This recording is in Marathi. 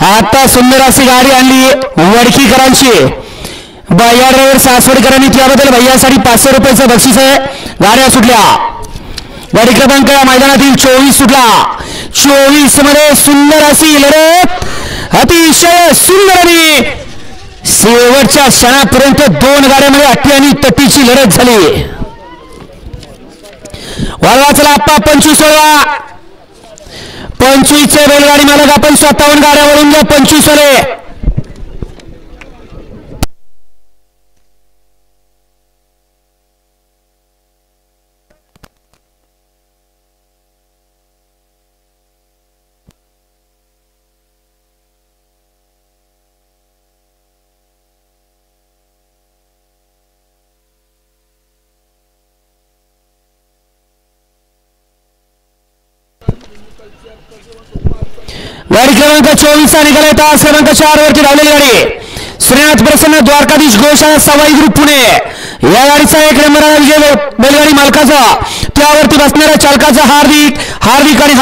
आता सुंदर अशी गाडी आणली वडकीकरांची भैया ड्रायव्हर सासवडकरांनी, त्याबद्दल भैयासाठी 500 रुपयाचं बक्षीस आहे. गाड्या सुटल्या. गाडी क्रमांक या मैदानातील 24 सुटला. 24 मध्ये सुंदर अशी लढत, अतिशय सुंदर आणि शेवटच्या क्षणापर्यंत 2 गाड्यांमध्ये अट्टी आणि तटीची लढत झाली. वळवा चला आप्पा 25 वळवा. 25 बैलगाडी मालक आपण 57 गाड्या वळून घ्या. 25 वाले गाडी क्रमांक 24 निघाला. तास क्रमांक 4 वरती धावलेली गाडी श्रीनाथ प्रसन्न द्वारकाधीश गोशाळा सवाई ग्रुप पुणे. या गाडीचा 1 नंबर विजय बैलगाडी मालकाचा, त्यावरती बसणाऱ्या चालकाचा हार्दिक आणि हार्दिक